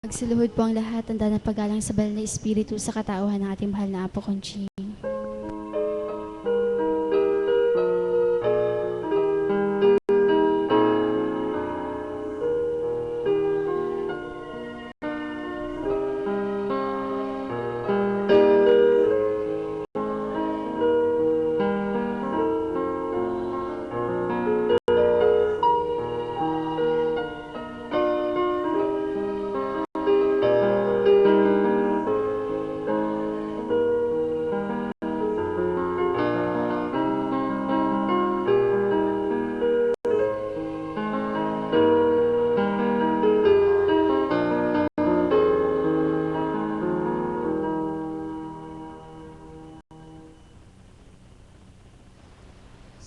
Magsiluhod po ang lahat, tanda ng paggalang sa banal na Espiritu sa katauhan ng ating mahal na Apo Conching.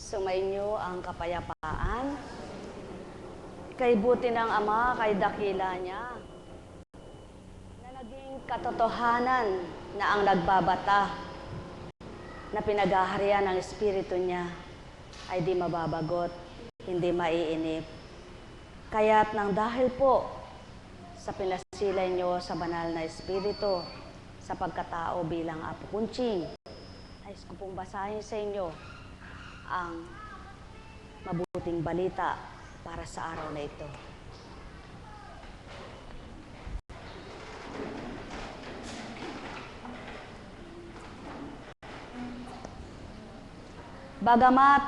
Sumainyo ang kapayapaan. Kay buti ng Ama, kay dakila niya, na naging katotohanan na ang nagbabata, na pinag-aharian ng Espiritu niya, ay di mababagot, hindi maiinip. Kaya't nang dahil po sa pinasilay niyo sa banal na Espiritu, sa pagkatao bilang Apo Conching, ay ko pong basahin sa inyo ang mabuting balita para sa araw na ito. Bagamat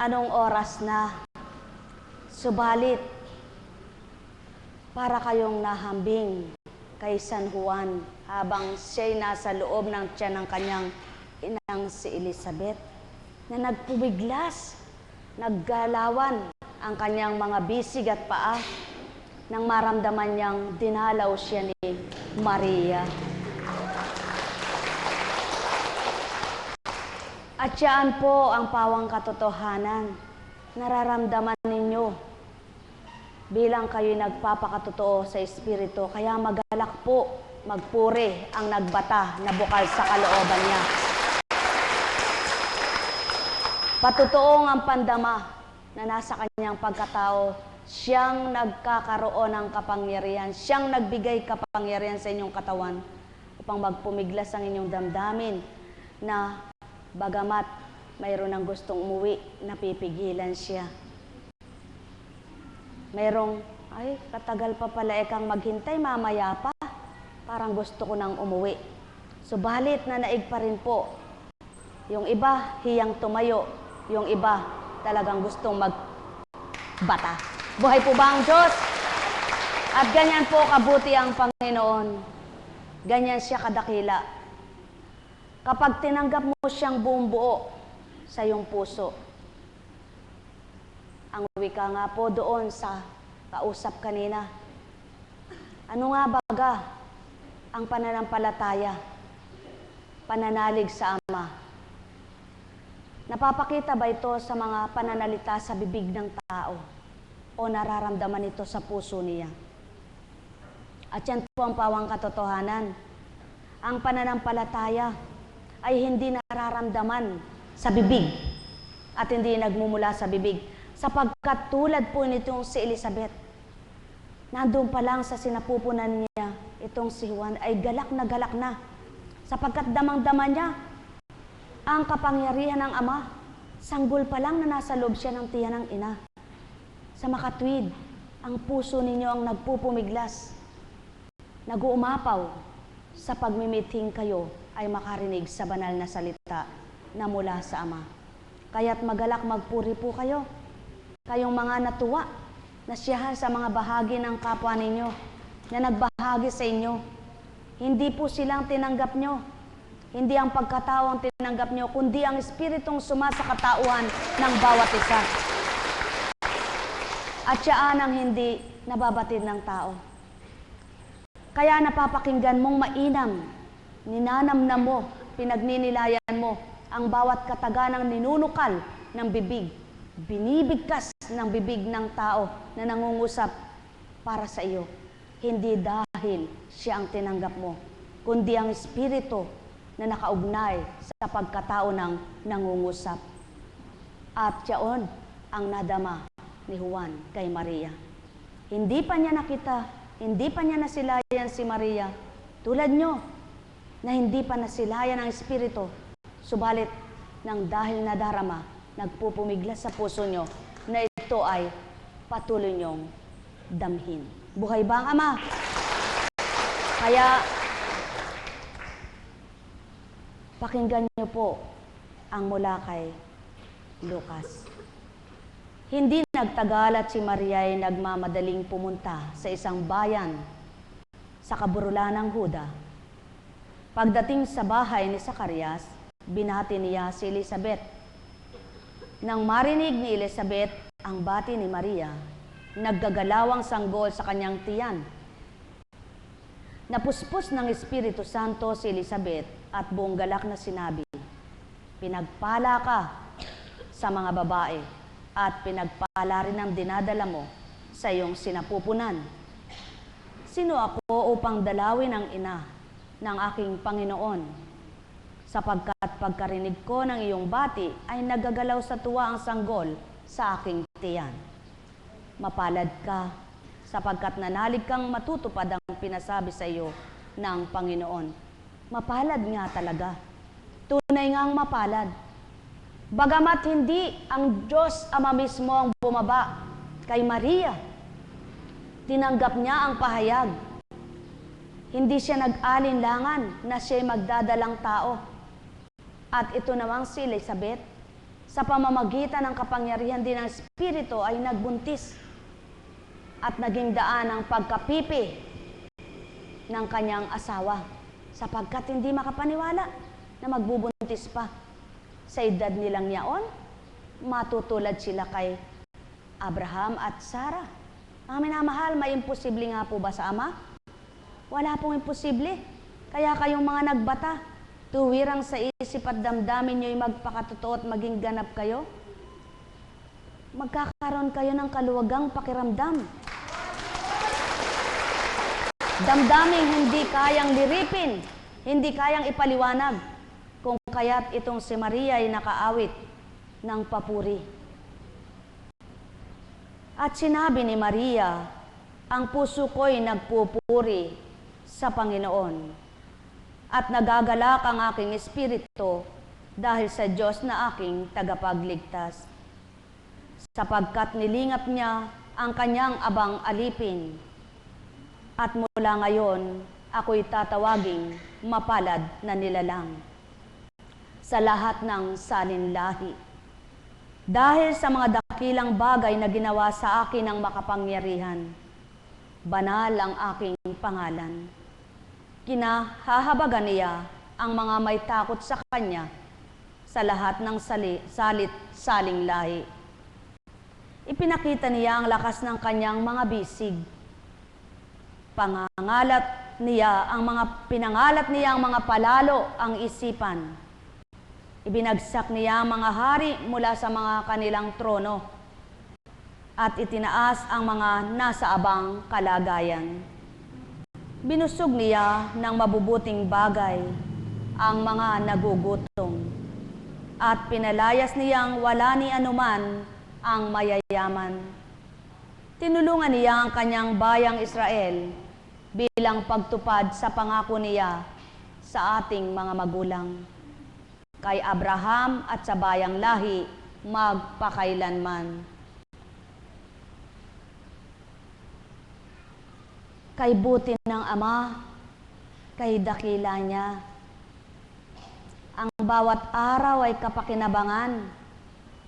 anong oras na, subalit para kayong nahambing kay San Juan habang siya'y nasa loob ng tiyan ng kanyang inang si Elizabeth, na nagpubiglas, naggalawan ang kanyang mga bisig at paa nang maramdaman niyang dinalaw siya ni Maria. At yan po ang pawang katotohanan, nararamdaman ninyo bilang kayo'y nagpapakatotoo sa Espiritu. Kaya magalak po, magpuri ang nagbata na bukal sa kalooban niya. Patutuong ang pandama na nasa kanyang pagkatao, siyang nagkakaroon ng kapangyarihan, siyang nagbigay kapangyarihan sa inyong katawan upang magpumiglas ang inyong damdamin na bagamat mayroon ng gustong umuwi, napipigilan siya. Mayroong, ay, katagal pa pala kang maghintay, mamaya pa. Parang gusto ko nang umuwi. Subalit na naig pa rin po. Yung iba, hiyang tumayo. Yung iba, talagang gustong magbata. Buhay po ba ang Diyos? At ganyan po kabuti ang Panginoon. Ganyan siya kadakila. Kapag tinanggap mo siyang buong buo sa iyong puso, ang wika nga po doon sa kausap kanina, ano nga baga ang pananampalataya, pananalig sa Ama? Napapakita ba ito sa mga pananalita sa bibig ng tao o nararamdaman ito sa puso niya? At yan po ang pawang katotohanan. Ang pananampalataya ay hindi nararamdaman sa bibig at hindi nagmumula sa bibig. Sapagkat tulad po nitong si Elizabeth, nandun pa lang sa sinapupunan niya, itong si Juan ay galak na sapagkat damang-dama niya ang kapangyarihan ng Ama. Sanggol pa lang na nasa loob siya ng tiyan ng ina. Sa makatwid, ang puso ninyo ang nagpupumiglas, nag-uumapaw sa pagmimithing kayo ay makarinig sa banal na salita na mula sa Ama. Kaya't magalak magpuri po kayo, kayong mga natuwa, nasiyahan sa mga bahagi ng kapwa ninyo na nagbahagi sa inyo. Hindi po silang tinanggap nyo, hindi ang pagkatao ang tinanggap nyo, kundi ang Espiritong suma sa katauhan ng bawat isa. At siyaan ang hindi nababatid ng tao. Kaya napapakinggan mong mainam, ninanamnam mo, pinagninilayan mo ang bawat kataganang ninunukal ng bibig, binibigkas ng bibig ng tao na nangungusap para sa iyo. Hindi dahil siya ang tinanggap mo, kundi ang Espiritu na nakaugnay sa pagkatao ng nangungusap. At yaon ang nadama ni Juan kay Maria. Hindi pa niya nakita, hindi pa niya nasilayan si Maria, tulad nyo, na hindi pa nasilayan ang Espiritu, subalit nang dahil nadarama, nagpupumiglas sa puso nyo, na ito ay patuloy nyong damhin. Buhay ba ang Ama? Kaya, pakinggan niyo po ang mula kay Lucas. Hindi nagtagal at si Maria ay nagmamadaling pumunta sa isang bayan sa kaburulan ng Huda. Pagdating sa bahay ni Zacarias, binati niya si Elizabeth. Nang marinig ni Elizabeth ang bati ni Maria, naggagalawang sanggol sa kanyang tiyan. Napuspos ng Espiritu Santo si Elizabeth at buong galak na sinabi, "Pinagpala ka sa mga babae at pinagpala rin ang dinadala mo sa iyong sinapupunan. Sino ako upang dalawin ang ina ng aking Panginoon? Sapagkat pagkarinig ko ng iyong bati ay nagagalaw sa tuwa ang sanggol sa aking tiyan. Mapalad ka, sapagkat nanalig kang matutupad ang pinasabi sa iyo ng Panginoon." Mapalad nga talaga. Tunay ngang mapalad. Bagamat hindi ang Diyos Ama mismo ang bumaba kay Maria, tinanggap niya ang pahayag. Hindi siya nag-alinlangan na siya'y magdadalang tao. At ito namang si Elizabeth, sa pamamagitan ng kapangyarihan din ng Espiritu ay nagbuntis at naging daan ang pagkapipi ng kanyang asawa sapagkat hindi makapaniwala na magbubuntis pa. Sa edad nilang yaon, matutulad sila kay Abraham at Sarah. Mga minamahal, may imposible nga po ba sa Ama? Wala pong imposible. Kaya kayong mga nagbata, tuwirang sa isip at damdamin nyo'y magpakatotoo at maging ganap kayo, magkakaroon kayo ng kaluwagang pakiramdam. Damdaming hindi kayang liripin, hindi kayang ipaliwanag, kung kaya't itong si Maria ay nakaawit ng papuri. At sinabi ni Maria, "Ang puso ko'y nagpupuri sa Panginoon, at nagagalak ang aking espiritu dahil sa Diyos na aking tagapagligtas, sapagkat nilingap niya ang kanyang abang alipin, at mula ngayon ako'y tatawaging mapalad na nilalang sa lahat ng salinlahi. Dahil sa mga dakilang bagay na ginawa sa akin ng makapangyarihan, banal ang aking pangalan. Kinahahabagan niya ang mga may takot sa kanya sa lahat ng saling lahi. Ipinakita niya ang lakas ng kanyang mga bisig. Pinangalat niya ang mga palalo ang isipan. Ibinagsak niya ang mga hari mula sa mga kanilang trono at itinaas ang mga nasa abang kalagayan. Binusog niya ng mabubuting bagay ang mga nagugutom at pinalayas niyang wala ni anuman ang mayayaman. Tinulungan niya ang kanyang bayang Israel bilang pagtupad sa pangako niya sa ating mga magulang, kay Abraham at sa bayang lahi magpakailanman. Kay buti ng Ama, kay dakila niya. Ang bawat araw ay kapakinabangan,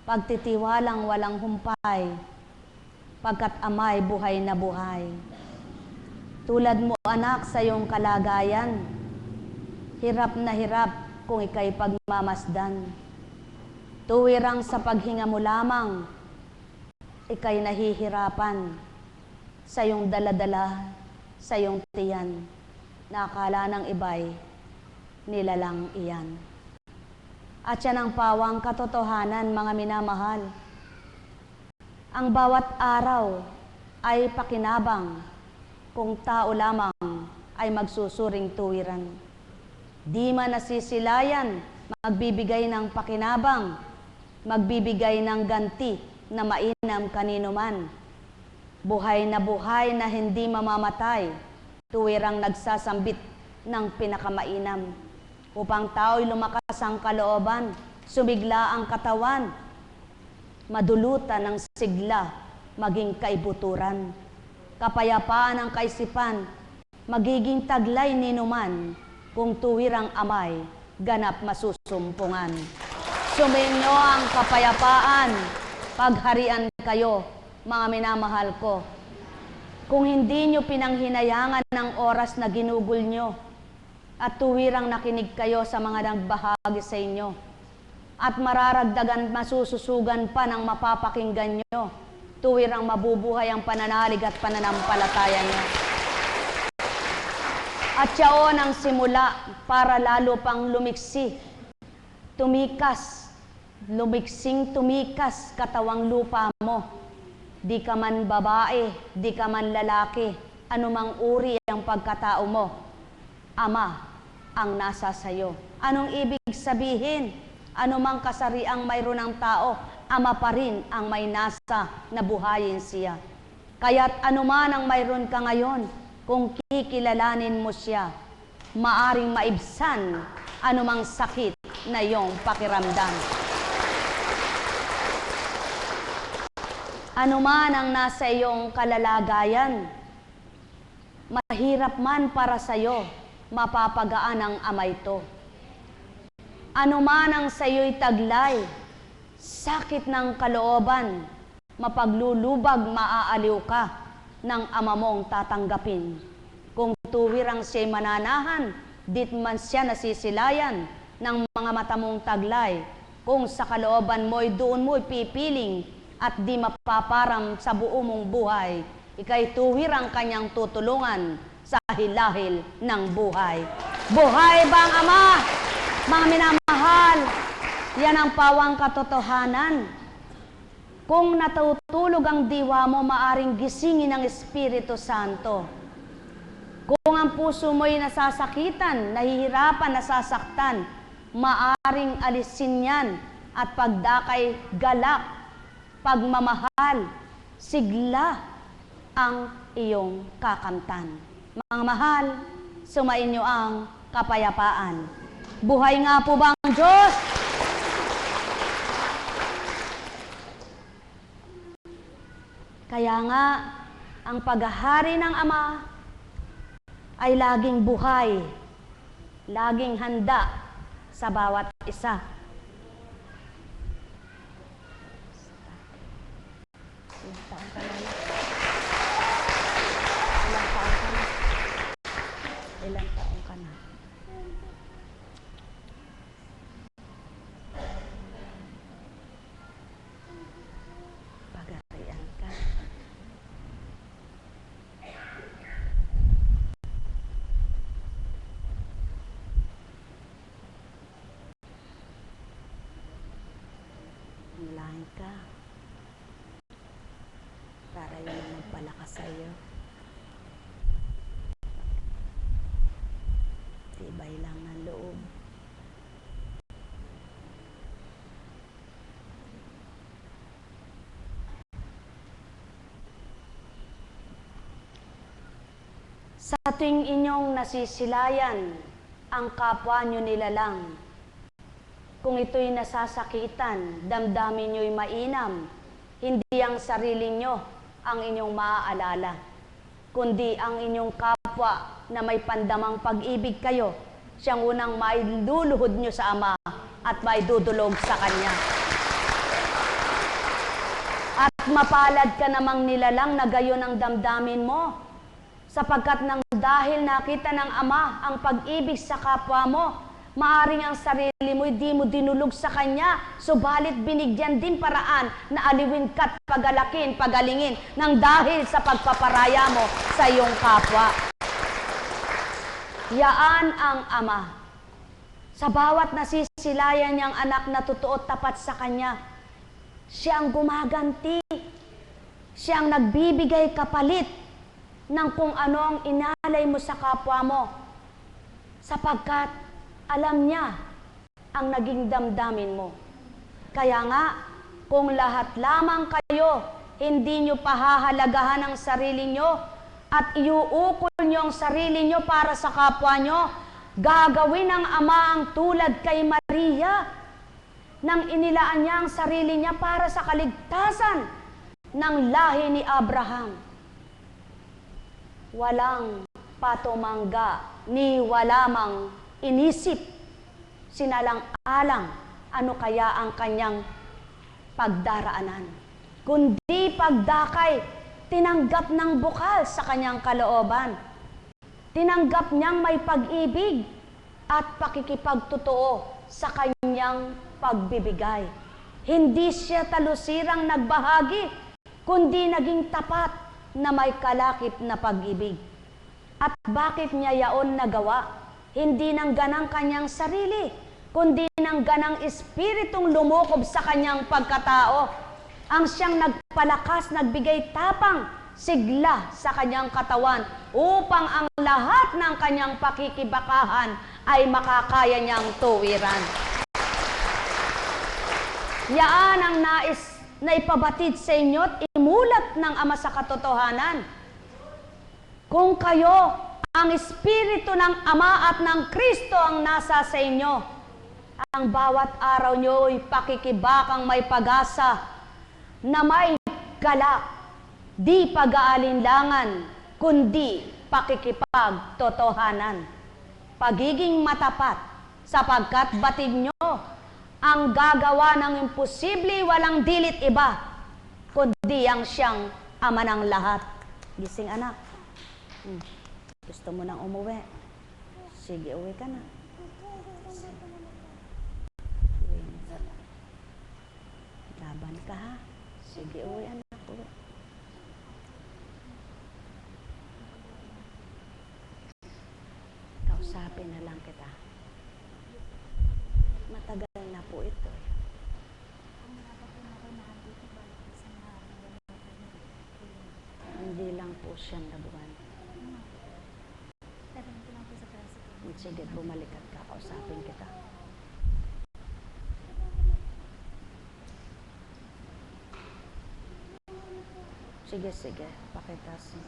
pagtitiwalang walang humpay, pagkat Ama ay buhay na buhay. Tulad mo, anak, sa iyong kalagayan, hirap na hirap kung ika'y pagmamasdan. Tuwirang sa paghinga mo lamang, ika'y nahihirapan sa iyong daladala, sa iyong tiyan, na akala ng iba'y nilalang iyan. At yan ang pawang katotohanan, mga minamahal. Ang bawat araw ay pakinabang kung tao lamang ay magsusuring tuwiran. Di man nasisilayan, magbibigay ng pakinabang, magbibigay ng ganti na mainam kanino man. buhay na hindi mamamatay, tuwirang nagsasambit ng pinakamainam, upang tao'y lumakas ang kalooban, sumigla ang katawan, madulutan ng sigla, maging kaibuturan. Kapayapaan ang kaisipan, magiging taglay ninuman, kung tuwirang amay, ganap masusumpungan. Sumainyo ang kapayapaan, pagharian kayo, mga minamahal ko. Kung hindi nyo pinanghinayangan ng oras na ginugol nyo, at tuwirang nakinig kayo sa mga nagbahagi sa inyo, at mararagdagan, masususugan pa ng mapapakinggan nyo, tuwirang mabubuhay ang pananalig at pananampalataya nyo. At yaon ang simula para lalo pang lumiksi, lumiksing tumikas katawang lupa mo. Di ka man babae, di ka man lalaki, anumang uri ang pagkatao mo, Ama ang nasa sayo. Anong ibig sabihin? Anumang kasariang mayroon ng tao, Ama pa rin ang may nasa na buhayin siya. Kaya't anuman ang mayroon ka ngayon, kung kikilalanin mo siya, maaring maibsan anumang sakit na iyong pakiramdam. Anuman ang nasa iyong kalalagayan, mahirap man para sa iyo, mapapagaan ang Ama ito. Anuman ang sa iyo'y taglay, sakit ng kalooban, mapaglulubag, maaaliw ka ng Ama mong tatanggapin. Kung tuwirang siya'y mananahan, dit man siya nasisilayan ng mga mata mong taglay. Kung sa kalooban mo'y doon mo'y pipiling at di mapaparam sa buo mong buhay, ika'y tuwirang kanyang tutulungan sa hilahil ng buhay. Buhay bang Ama? Mga minamahal, yan ang pawang katotohanan. Kung natutulog ang diwa mo, maaring gisingin ng Espiritu Santo. Kung ang puso mo'y nasasakitan, nahihirapan, nasasaktan, maaring alisin yan at pagdakay galak, pagmamahal, sigla ang iyong kakamtan. Mga mahal, sumainyo ang kapayapaan. Buhay nga po ba ang Diyos? Kaya nga, ang paghahari ng Ama ay laging buhay, laging handa sa bawat isa. Ilang taon ka na? Ilang taon ka na? Ilang taon ka na? Paghaharian ka. Mulahin ka para yun ang magpalakas sa iyo. Tibay lang ng loob. Sa tuwing inyong nasisilayan ang kapwa nyo nilalang, kung ito'y nasasakitan, damdamin nyo'y mainam, hindi ang sarili nyo ang inyong maaalala, kundi ang inyong kapwa na may pandamang pag-ibig kayo, siyang unang mailuluhod nyo sa Ama at maidudulog sa Kanya. At mapalad ka namang nilalang na gayon ang damdamin mo, sapagkat nang dahil nakita ng Ama ang pag-ibig sa kapwa mo, maaring ang sarili mo di mo dinulog sa Kanya, subalit binigyan din paraan na aliwin ka't pagalakin, pagalingin ng dahil sa pagpaparaya mo sa iyong kapwa. Yaan ang Ama. Sa bawat nasisilayan niyang anak na totoo tapat sa Kanya, siya ang gumaganti, siya ang nagbibigay kapalit ng kung ano ang inalay mo sa kapwa mo, sapagkat alam niya ang naging damdamin mo. Kaya nga, kung lahat lamang kayo hindi nyo pahahalagahan ang sarili nyo at iuukol nyo ang sarili nyo para sa kapwa nyo, gagawin ng Ama ang tulad kay Maria nang inilaan niya ang sarili niya para sa kaligtasan ng lahi ni Abraham. Walang patumangga ni wala mang inisip, sinalang-alang ano kaya ang kanyang pagdaraanan. Kundi pagdakay, tinanggap ng bukal sa kanyang kalooban. Tinanggap niyang may pag-ibig at pakikipagtotoo sa kanyang pagbibigay. Hindi siya talusirang nagbahagi, kundi naging tapat na may kalakip na pag-ibig. At bakit niya yaon nagawa? Hindi ng ganang kanyang sarili, kundi ng ganang espiritong lumukob sa kanyang pagkatao. Ang siyang nagpalakas, nagbigay tapang, sigla sa kanyang katawan upang ang lahat ng kanyang pakikibakahan ay makakaya niyang tuwiran. Yaan ang nais na ipabatid sa inyo at imulat ng Ama sa katotohanan. Kung kayo, ang Espiritu ng Ama at ng Kristo ang nasa sa inyo, ang bawat araw nyo ay pakikibakang may pag-asa na may galak, di pag-aalinlangan, kundi pakikipagtotohanan. Pagiging matapat, sapagkat batid nyo ang gagawa ng imposible, walang dilit iba, kundi ang siyang Ama ng lahat. Gising anak. Gusto mo nang umuwi? Sige, uwi ka na. Laban ka ha? Sige, uwi anak. Uwi. Kausapin na lang kita. Matagal na po ito. Hindi lang po siya na buwan. Sige, bumalik at kakausapin kita. Sige, sige. Pakitas.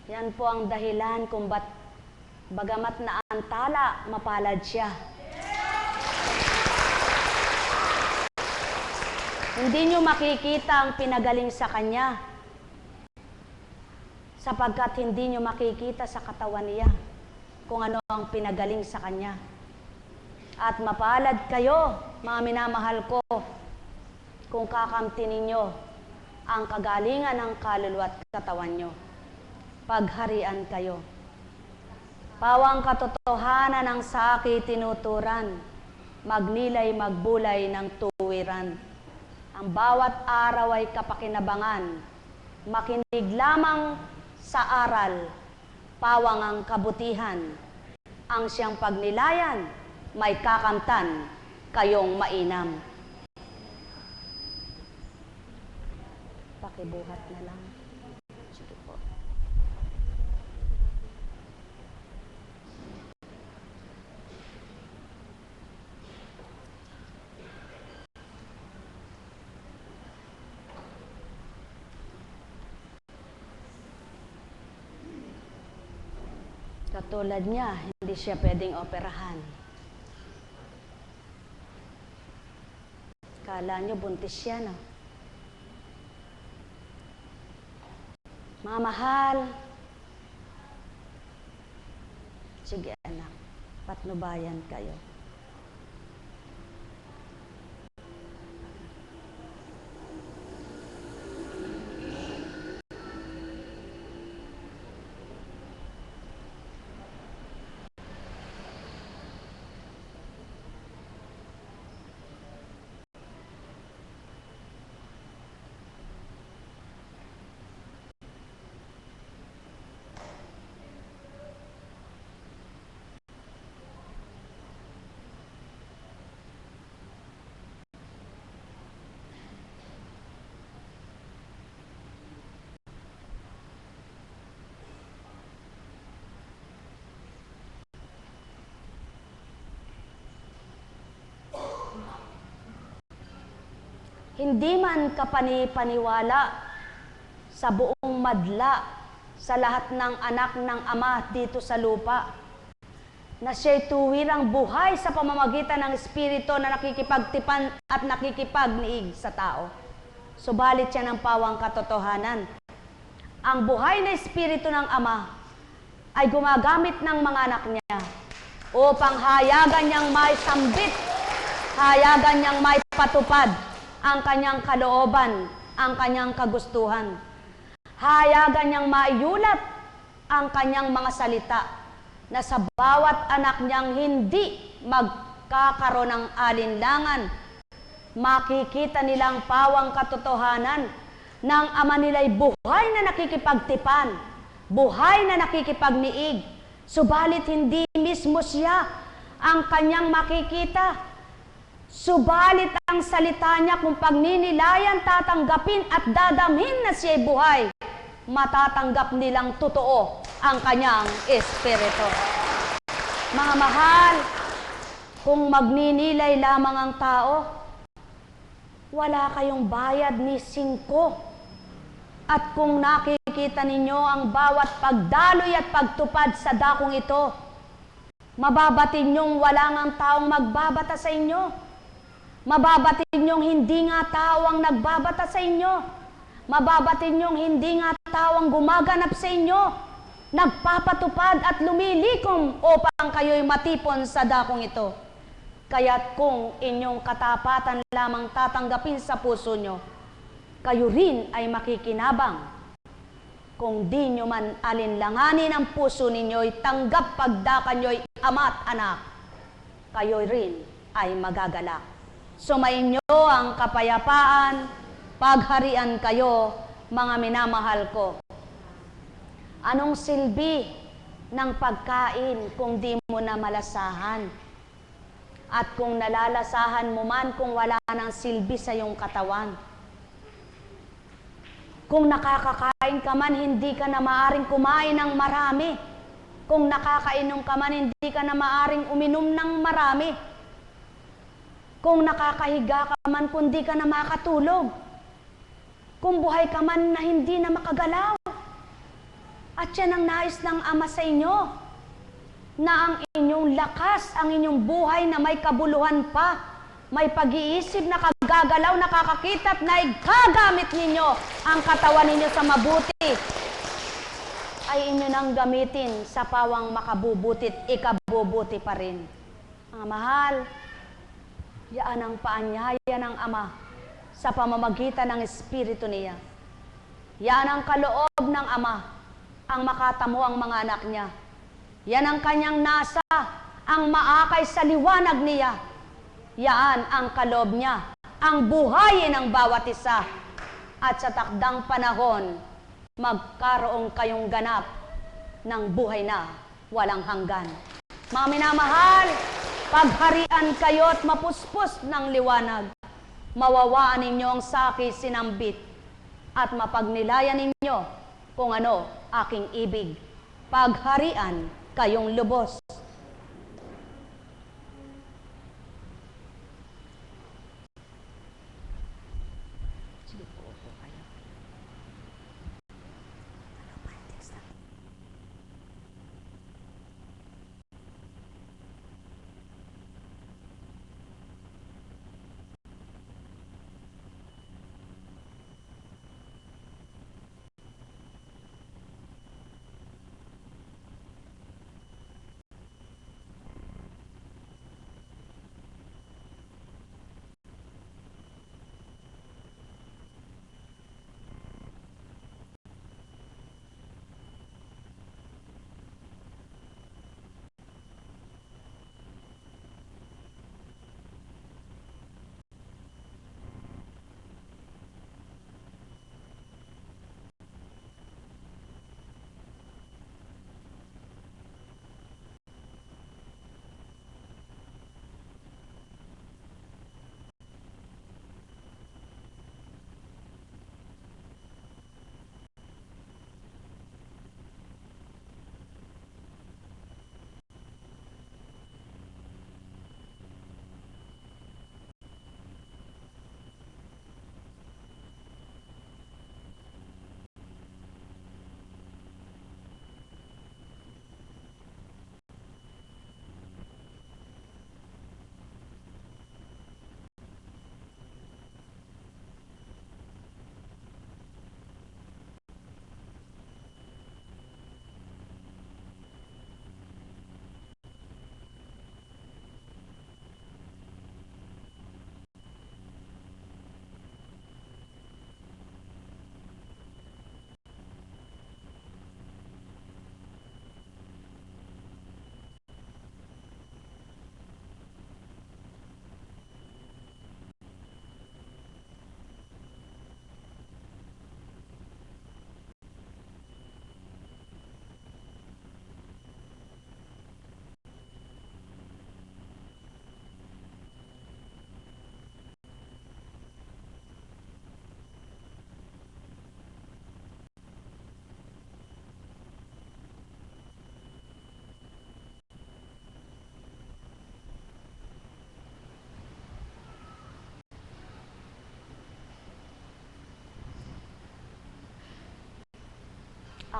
Yan po ang dahilan kung bagamat naantala, mapalad siya. Hindi nyo makikita ang pinagaling sa kanya, sapagkat hindi nyo makikita sa katawan niya kung ano ang pinagaling sa kanya. At mapalad kayo, mga minamahal ko, kung kakamti ninyo ang kagalingan ng kaluluwa at katawan nyo. Pagharian kayo. Pawang katotohanan ang sa akin tinuturan, magnilay magbulay ng tuwiran. Ang bawat araw ay kapakinabangan, makinig lamang sa aral, pawang ang kabutihan. Ang siyang pagnilayan, may kakamtan, kayong mainam. Pakibuhat na lang. Sige po. Katulad niya, hindi siya pwedeng operahan. Kala niyo buntis siya, no? Mga mahal, sige anak, patnubayan kayo. Hindi man kapani-paniwala sa buong madla, sa lahat ng anak ng Ama dito sa lupa, na siya'y tuwirang buhay sa pamamagitan ng Espiritu na nakikipagtipan at nakikipagniig sa tao. Subalit siya ng pawang katotohanan. Ang buhay na Espiritu ng Ama ay gumagamit ng mga anak niya upang hayagan niyang may sambit, hayagan niyang may patupad ang kanyang kalooban, ang kanyang kagustuhan. Hayagan niyang maiulat ang kanyang mga salita na sa bawat anak niyang hindi magkakaroon ng alinlangan. Makikita nilang pawang katotohanan ng Ama nila'y buhay na nakikipagtipan, buhay na nakikipagniig, subalit hindi mismo siya ang kanyang makikita. Subalit ang salita niya kung pagninilayan, tatanggapin at dadamhin na siya'y buhay, matatanggap nilang totoo ang kanyang espiritu. Mga mahal, kung magninilay lamang ang tao, wala kayong bayad ni 5. At kung nakikita ninyo ang bawat pagdaloy at pagtupad sa dakong ito, mababatid niyong wala ngang taong magbabata sa inyo. Mababatid niyong hindi nga tao ang nagbabata sa inyo. Mababatid niyong hindi nga tao ang gumaganap sa inyo, nagpapatupad at lumilikom upang kayo'y matipon sa dakong ito. Kaya't kung inyong katapatan lamang tatanggapin sa puso nyo, kayo rin ay makikinabang. Kung di nyo man alinlanganin ang puso ninyo'y tanggap pagdakan nyo'y ama at anak, kayo rin ay magagalak. Sumainyo ang kapayapaan, pagharian kayo, mga minamahal ko. Anong silbi ng pagkain kung di mo na malasahan? At kung nalalasahan mo man kung wala nang silbi sa iyong katawan? Kung nakakakain ka man, hindi ka na maaring kumain ng marami. Kung nakakainom ka man, hindi ka na maaring uminom ng marami. Kung nakakahiga ka man, kundi ka na makatulog. Kung buhay ka man na hindi na makagalaw. At yan ang nais ng Ama sa inyo, na ang inyong lakas, ang inyong buhay na may kabuluhan pa, may pag-iisip na kagagalaw, nakakakita at naigagamit ninyo ang katawan ninyo sa mabuti, ay inyo nang gamitin sa pawang makabubutit, ikabubuti pa rin. Mga mahal, yaan ang paanyaya ng Ama sa pamamagitan ng Espiritu niya. Yan ang kaloob ng Ama, ang makatamo ang mga anak niya. Yan ang kanyang nasa, ang maakay sa liwanag niya. Yan ang kaloob niya, ang buhayin ng bawat isa. At sa takdang panahon, magkaroon kayong ganap ng buhay na walang hanggan. Mga minamahal, pagharian kayo at mapuspos ng liwanag. Mawawaan ninyo ang saki sinambit at mapagnilayan ninyo kung ano aking ibig. Pagharian kayong lubos.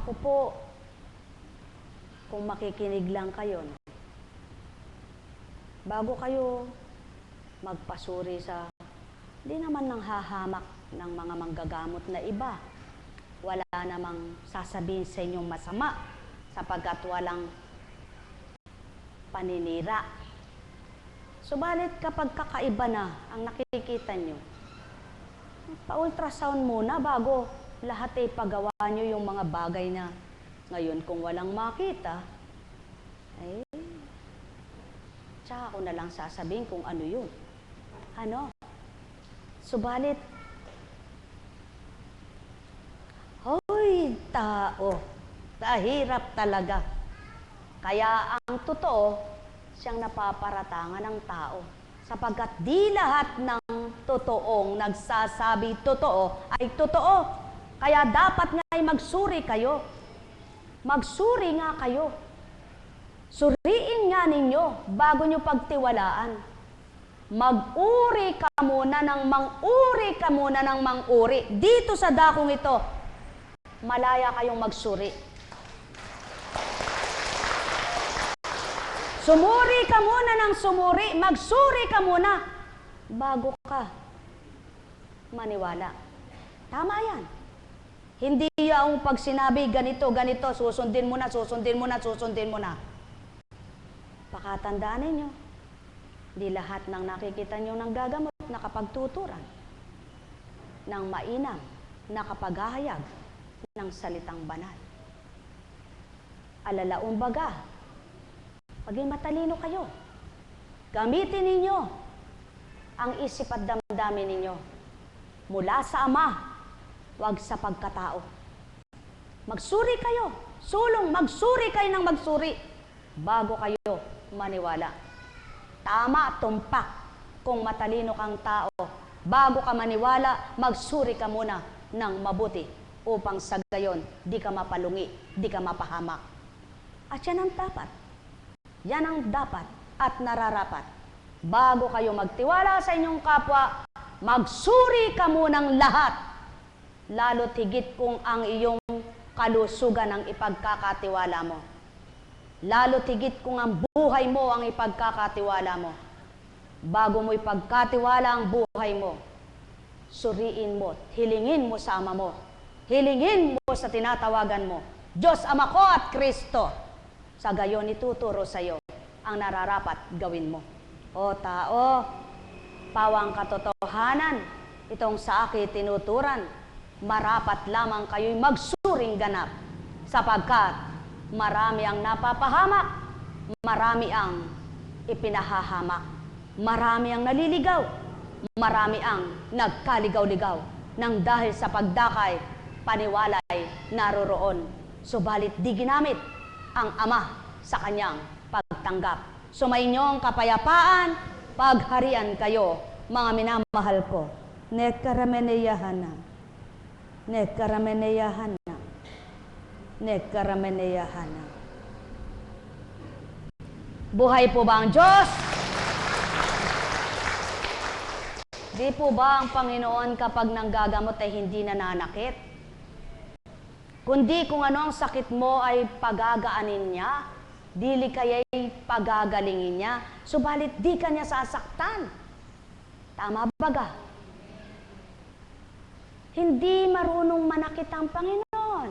Ako po, kung makikinig lang kayo, no? Bago kayo magpasuri sa, di naman nang hahamak ng mga manggagamot na iba. Wala namang sasabihin sa inyong masama sapagkat walang paninira. Subalit kapag kakaiba na ang nakikita nyo, pa-ultrasound muna bago lahat ay pagawa nyo yung mga bagay na ngayon kung walang makita, ay tsaka ko na lang sasabihin kung ano yun. Ano? Subalit, hoy, tao, tahirap talaga. Kaya ang totoo, siyang napaparatangan ng tao. Sapagkat di lahat ng totoong nagsasabi totoo ay totoo. Kaya dapat nga ay magsuri kayo. Magsuri nga kayo. Suriin nga ninyo bago nyo pagtiwalaan. Mag-uri ka muna ng mang-uri ka muna ng mang-uri. Dito sa dakong ito, malaya kayong magsuri. Sumuri ka muna ng sumuri. Magsuri ka muna bago ka maniwala. Tama yan. Hindi yung pag sinabi ganito, ganito, susundin mo na, susundin mo na, susundin mo na. Pakatandaan ninyo, di lahat ng nakikita nyo ng gagamot nakapagtuturan, ng mainam, nakapaghahayag ng salitang banal. Alalaong baga, maging matalino kayo. Gamitin ninyo ang isip at damdamin ninyo mula sa Ama, wag sa pagkatao. Magsuri kayo, sulong, magsuri kayo ng magsuri bago kayo maniwala. Tama, tumpak. Kung matalino kang tao, bago ka maniwala, magsuri ka muna ng mabuti upang sa gayon, di ka mapalungi, di ka mapahamak. At yan ang dapat. Yan ang dapat at nararapat. Bago kayo magtiwala sa inyong kapwa, magsuri ka munang lahat. Lalo't higit kung ang iyong kalusugan ang ipagkakatiwala mo. Lalo't higit kung ang buhay mo ang ipagkakatiwala mo. Bago mo ipagkatiwala ang buhay mo, suriin mo, hilingin mo sa Ama mo. Hilingin mo sa tinatawagan mo, Diyos Ama ko at Kristo. Sa gayon ituturo sa iyo ang nararapat gawin mo. O tao, pawang katotohanan, itong sa akin tinuturan, marapat lamang kayo'y magsuring ganap, sapagkat marami ang napapahamak, marami ang ipinahahamak, marami ang naliligaw, marami ang nagkaligaw-ligaw, nang dahil sa pagdakay, paniwalay naroroon. Subalit di ginamit ang Ama sa kanyang pagtanggap. Sumainyo ang kapayapaan, pagharian kayo, mga minamahal ko. Nekarameneyahana. Nekarameneyahana. Nekarameneyahana. Buhay po ba ang Diyos? Di po ba ang Panginoon kapag nanggagamot ay hindi nananakit? Kundi kung ano ang sakit mo ay pagagaanin niya, dili kaya'y pagagalingin niya, subalit di ka niya sasaktan. Tama baga? Hindi marunong manakit ang Panginoon.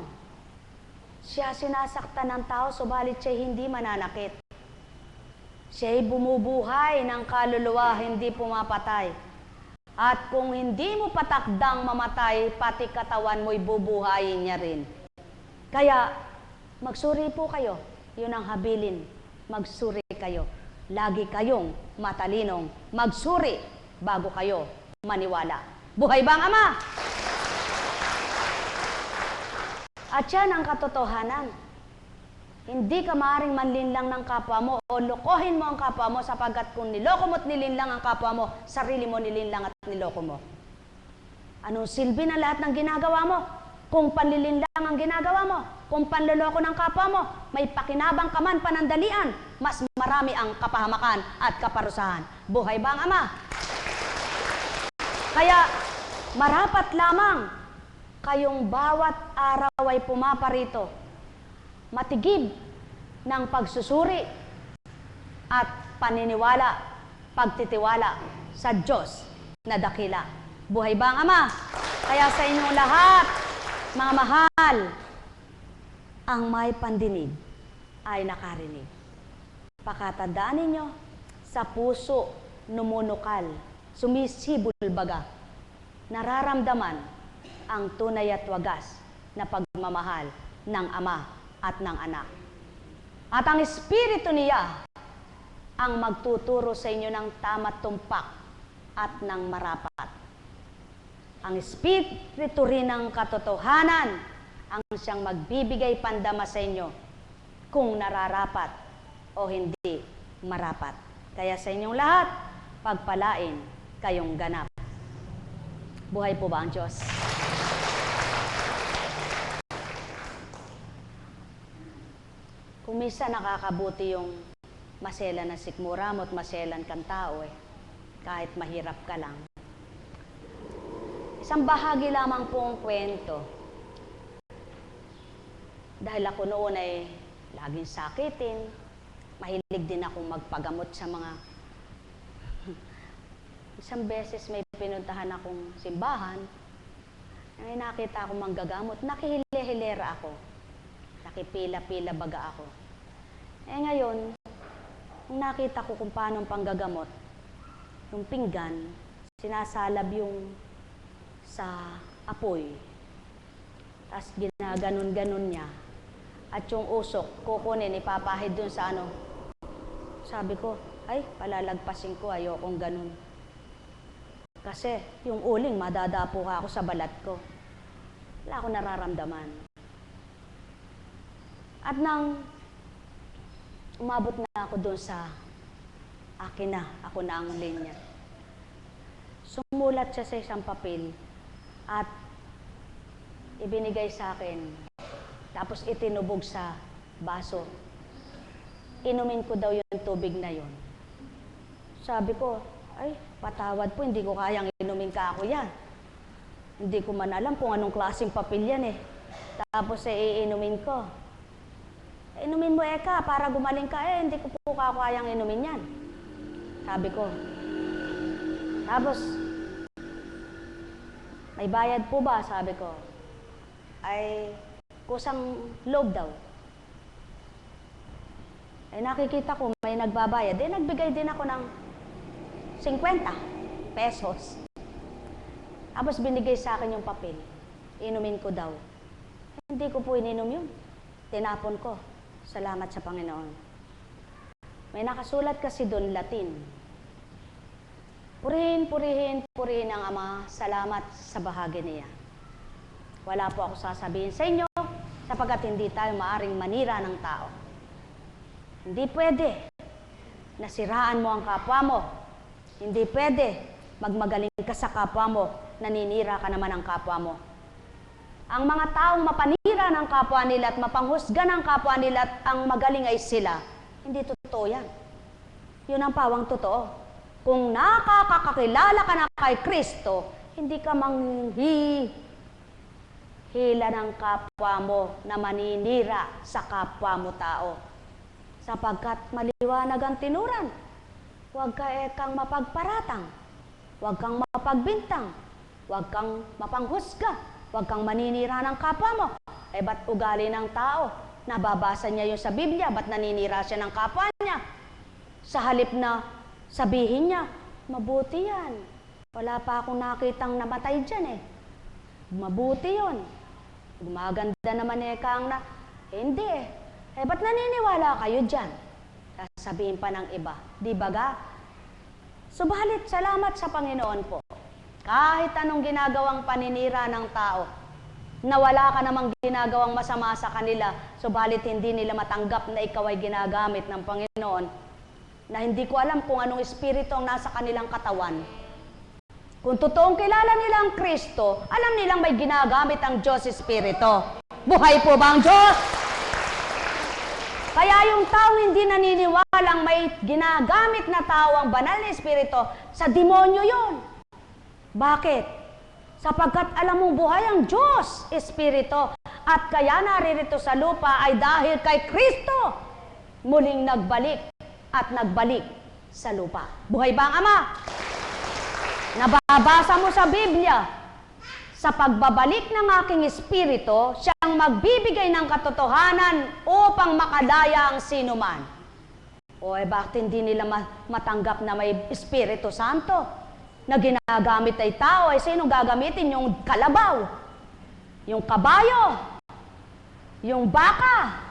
Siya sinasaktan ng tao, subalit siya hindi mananakit. Siya'y bumubuhay ng kaluluwa, hindi pumapatay. At kung hindi mo patakdang mamatay, pati katawan mo'y bubuhayin niya rin. Kaya, magsuri po kayo. Yun ang habilin. Magsuri kayo. Lagi kayong matalinong magsuri bago kayo maniwala. Buhay ba ang Ama? At yan ang katotohanan. Hindi ka maaaring manlinlang ng kapwa mo o lokohin mo ang kapwa mo sapagkat kung niloko mo at nilinlang ang kapwa mo, sarili mo nilinlang at niloko mo. Anong silbi na lahat ng ginagawa mo? Kung panlilinlang ang ginagawa mo, kung panloloko ng kapwa mo, may pakinabang ka man panandalian, mas marami ang kapahamakan at kaparusahan. Buhay ba ang Ama? Kaya, marapat lamang kayong bawat araw ay pumaparito matigib ng pagsusuri at paniniwala, pagtitiwala sa Diyos na dakila. Buhay ba ang Ama? Kaya sa inyong lahat, mga mahal, ang may pandinig ay nakarinig. Pakatandaan ninyo, sa puso numunukal, sumisibol baga, nararamdaman ang tunay at wagas na pagmamahal ng Ama at ng Anak. At ang Espiritu niya ang magtuturo sa inyo ng tama't tumpak at ng marapat. Ang Espiritu rin ng katotohanan ang siyang magbibigay pandama sa inyo kung nararapat o hindi marapat. Kaya sa inyong lahat, pagpalain kayong ganap. Buhay po ba ang Diyos? Kung minsan nakakabuti yung maselan na sikmura mo't maselan kang tao kahit mahirap ka lang. Isang bahagi lamang pong kwento. Dahil ako noon ay laging sakitin, mahilig din akong magpagamot sa mga... Isang beses may pinuntahan akong simbahan, ay nakita akong manggagamot, nakihile-hilera ako. Nakipila-pila baga ako. Ngayon, nung nakita ko kung paano panggagamot, yung pinggan, sinasalab yung sa apoy. Tapos ginaganon-ganon niya. At yung usok, kukunin, ipapahid dun sa ano. Sabi ko, ay, palalagpasin ko, ayokong ganon. Kasi yung uling, madadapo ako sa balat ko. Wala akong nararamdaman. At nang umabot na ako doon sa akin na, ako na ang linya. Sumulat siya sa isang papel at ibinigay sa akin. Tapos itinubog sa baso. Inumin ko daw yung tubig na yon. Sabi ko, ay, patawad po, hindi ko kayang inumin ka ako yan. Hindi ko man alam kung anong klaseng papel yan Tapos iinumin ko. Inumin mo Eka, para gumaling ka hindi ko po kayang inumin yan. Sabi ko. Tapos, may bayad po ba? Sabi ko. Ay, kusang loob daw. Nakikita ko may nagbabayad. Nagbigay din ako ng 50 pesos. Tapos binigay sa akin yung papel. Inumin ko daw. Hindi ko po ininom yun. Tinapon ko. Salamat sa Panginoon. May nakasulat kasi doon Latin. Purihin, purihin, purihin ang Ama. Salamat sa bahagi niya. Wala po ako sasabihin sa inyo sapagkat hindi tayo maaring manira ng tao. Hindi pwede nasiraan mo ang kapwa mo. Hindi pwede magmagaling ka sa kapwa mo, naninira ka naman ang kapwa mo. Ang mga taong mapanira ng kapwa nila at mapanghusga ng kapwa nila at ang magaling ay sila, hindi totoo yan. Yun ang pawang totoo. Kung nakakakilala ka na kay Kristo, hindi ka manghihila ng kapwa mo na maninira sa kapwa mo tao. Sapagkat maliwanag ang tinuran. Huwag ka ekang mapagparatang. Huwag kang mapagbintang. Huwag kang mapanghusga. Huwag kang maninira ng kapwa mo. Ba't ugali ng tao? Nababasa niya yung sa Biblia, ba't naninira siya ng kapwa niya? Sa halip na sabihin niya, mabuti yan. Wala pa akong nakitang namatay dyan Mabuti yun. Gumaganda naman kang na, hindi ba't naniniwala kayo dyan? Sasabihin pa ng iba, di ba ga? Subalit, salamat sa Panginoon po. Kahit anong ginagawang paninira ng tao, na wala ka namang ginagawang masama sa kanila, subalit hindi nila matanggap na ikaw ay ginagamit ng Panginoon, na hindi ko alam kung anong espiritu ang nasa kanilang katawan. Kung totoong kilala nila ang Kristo, alam nilang may ginagamit ang Diyos Espiritu. Buhay po ba ang Diyos? Kaya yung taong hindi naniniwalang may ginagamit na tao ang banal na Espiritu, sa demonyo yun. Bakit? Sapagkat alam mong buhay ang Diyos, Espiritu. at kaya naririto sa lupa ay dahil kay Kristo muling nagbalik at nagbalik sa lupa. Buhay ba ang Ama? Nababasa mo sa Biblia, sa pagbabalik ng aking espiritu, siyang magbibigay ng katotohanan upang makadaya ang sinuman. O bakit hindi nila matanggap na may Espiritu Santo na ginagamit ay tao? Ay sino gagamitin? Yung kalabaw, yung kabayo, yung baka,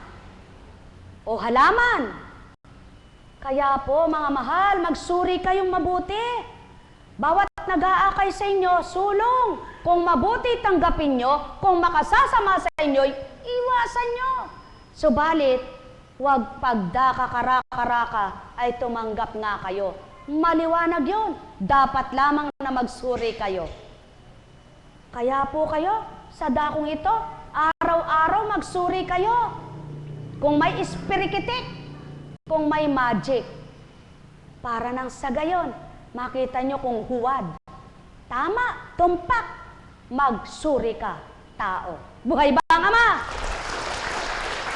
o halaman. Kaya po mga mahal, magsuri kayong mabuti. Bawat nag-aakay sa inyo, sulong. Kung mabuti, tanggapin nyo. Kung makasasama sa inyo, iwasan nyo. Subalit, huwag pagdakakaraka ay tumanggap nga kayo. Maliwanag yun. Dapat lamang na magsuri kayo. Kaya po kayo, sa dakong ito, araw-araw magsuri kayo. Kung may espirikitik, kung may magic, para nang sa gayon, makita nyo kung huwad. Tama, tumpak, magsuri ka, tao. Buhay ba ang Ama?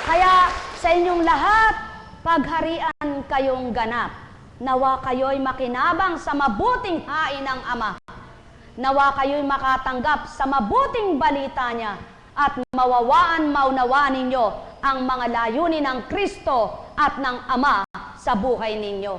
Kaya sa inyong lahat, pagharian kayong ganap. Nawa kayo'y makinabang sa mabuting hain ng Ama. Nawa kayo'y makatanggap sa mabuting balita niya at maunawaan ninyo ang mga layunin ng Kristo at ng Ama sa buhay ninyo.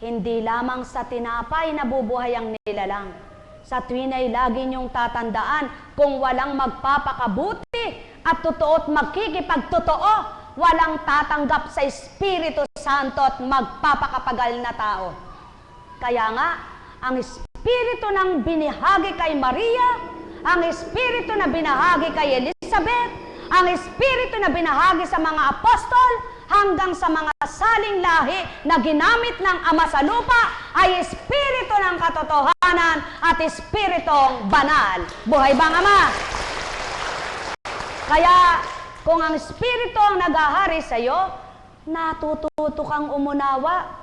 Hindi lamang sa tinapay nabubuhay ang nilalang. Sa tuwin ay lagi niyong tatandaan kung walang magpapakabuti at totoo at magkikipagtotoo, walang tatanggap sa Espiritu Santo at magpapakapagal na tao. Kaya nga, ang Espiritu ng binahagi kay Maria, ang Espiritu na binahagi kay Elizabeth, ang Espiritu na binahagi sa mga apostol, hanggang sa mga saling lahi na ginamit ng Ama sa lupa, ay Espiritu ng katotohanan at Espiritong banal. Buhay bang Ama? Kaya, kung ang Espiritu ang naghahari sa iyo, natututo kang umunawa.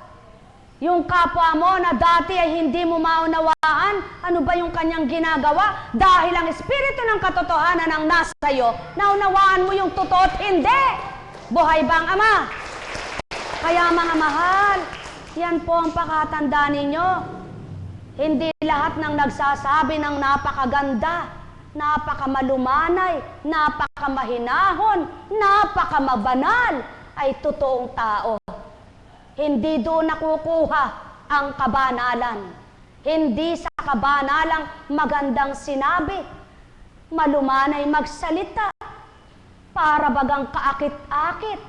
Yung kapwa mo na dati ay hindi mo maunawaan, ano ba yung kanyang ginagawa? Dahil ang Espiritu ng katotohanan ang nasa iyo, naunawaan mo yung totoo at hindi. Buhay bang Ama? Kaya mga mahal, yan po ang pakatandaan ninyo. Hindi lahat ng nagsasabi ng napakaganda, napakamalumanay, napakamahinahon, napakamabanal ay totoong tao. Hindi doon nakukuha ang kabanalan. Hindi sa kabanalang magandang sinabi. Malumanay magsalita. Para bagang kaakit-akit.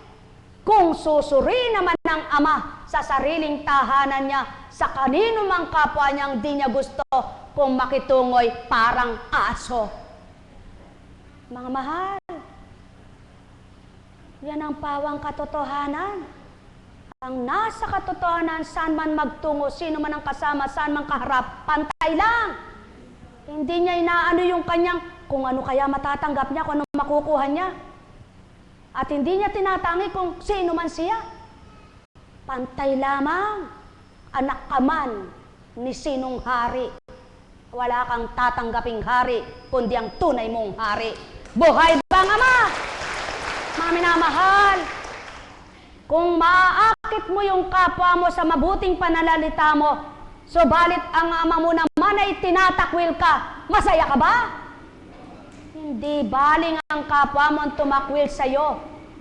Kung susuri naman ng Ama sa sariling tahanan niya, sa kanino mang kapwa niyang di niya gusto, kung makitungoy parang aso. Mga mahal, yan ang pawang katotohanan. Ang nasa katotohanan, saan man magtungo, sino man ang kasama, saan man kaharap, pantay lang. Hindi niya inaano yung kanyang, kung ano kaya matatanggap niya, kung ano makukuha niya. At hindi niya tinatangi kung sino man siya. Pantay lamang, anak ka man ni sinong hari. Wala kang tatanggaping hari, kundi ang tunay mong hari. Buhay bang Ama? Mga minamahal, kung maaakit mo yung kapwa mo sa mabuting pananalita mo, subalit ang Ama mo naman ay tinatakwil ka, masaya ka ba? Hindi baling ang kapwa mo ang tumakwil sa iyo.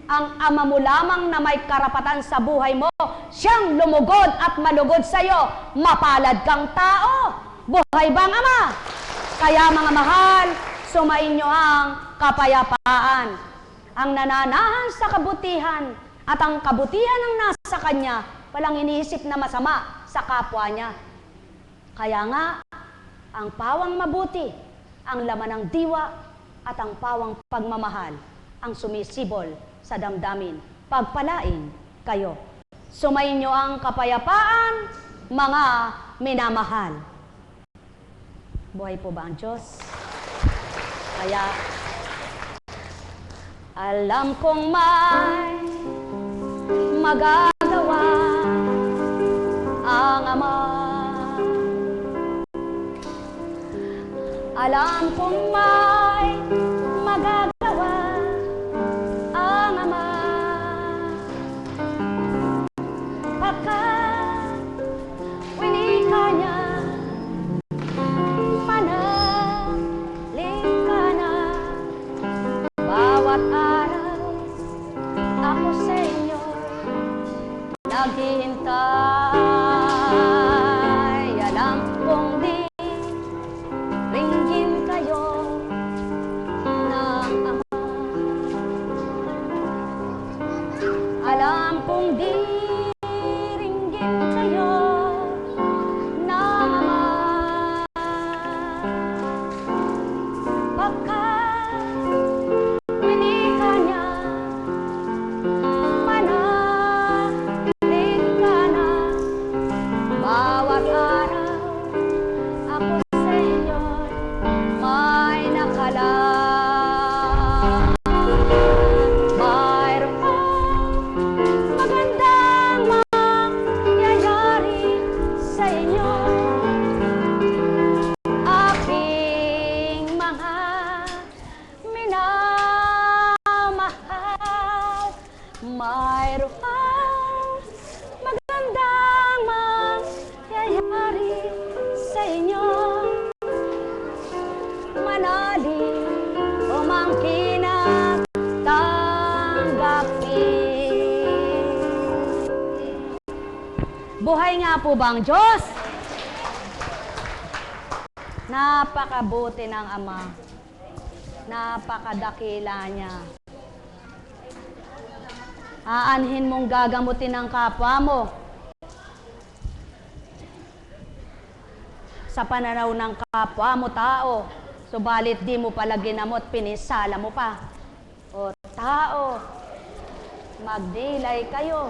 Ang Ama mo lamang na may karapatan sa buhay mo, siyang lumugod at malugod sa iyo. Mapalad kang tao. Buhay bang Ama? Kaya mga mahal, sumainyo ang kapayapaan. Ang nananahan sa kabutihan at ang kabutihan ng nasa kanya, walang iniisip na masama sa kapwa niya. Kaya nga, ang pawang mabuti, ang laman ng diwa, at ang pawang pagmamahal, ang sumisibol sa damdamin. Pagpalain kayo. Sumainyo ang kapayapaan, mga minamahal. Buhay po ba ang Diyos? Kaya, alam kong may magagawa ang Ama. Alam kong may magagawa panalangin umangkin at tanggapin. Buhay nga po ba ang Diyos? Napakabuti ng Ama. Napakadakila niya. Aanhin mong gagamutin ang kapwa mo. Sa pananaw ng kapwa mo tao, subalit di mo pala ginamot, pinisala mo pa. O tao, magdilay kayo.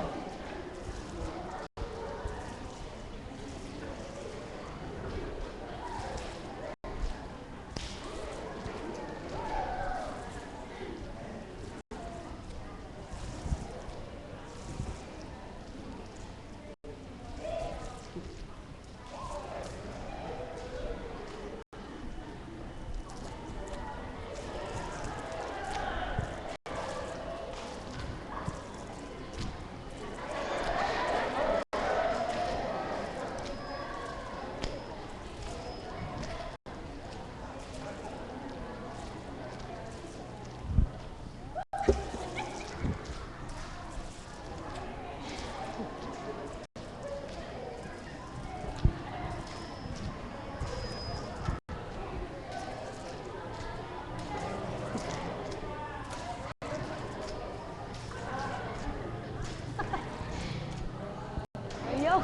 Ayaw.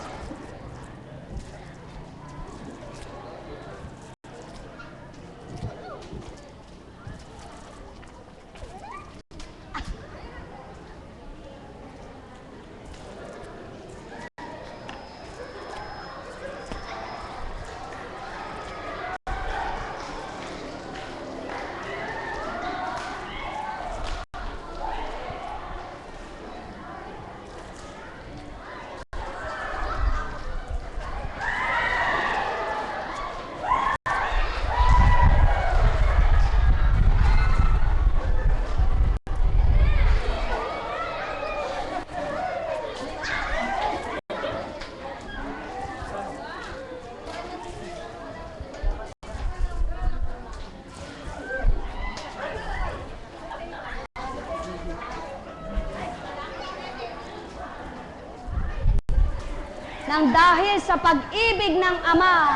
Nang dahil sa pag-ibig ng Ama,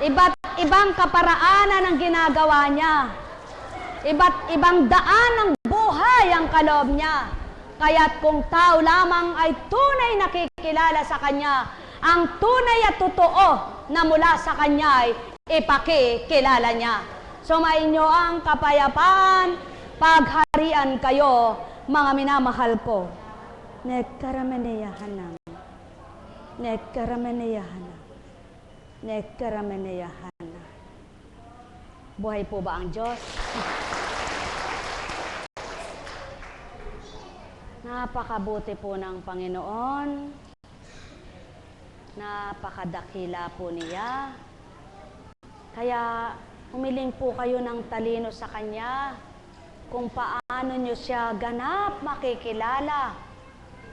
iba't ibang kaparaanan ang ginagawa niya. Iba't ibang daan ng buhay ang kaloob niya. Kaya't kung tao lamang ay tunay nakikilala sa Kanya, ang tunay at totoo na mula sa Kanya ay ipakikilala niya. Sumainyo ang kapayapaan, pagharian kayo, mga minamahal ko. Nekkarameneyahanang. Nekkarameneyahana. Nekkarameneyahana. Buhay po ba ang Diyos? Napakabuti po ng Panginoon. Napakadakila po niya. Kaya humiling po kayo ng talino sa Kanya kung paano nyo siya ganap makikilala.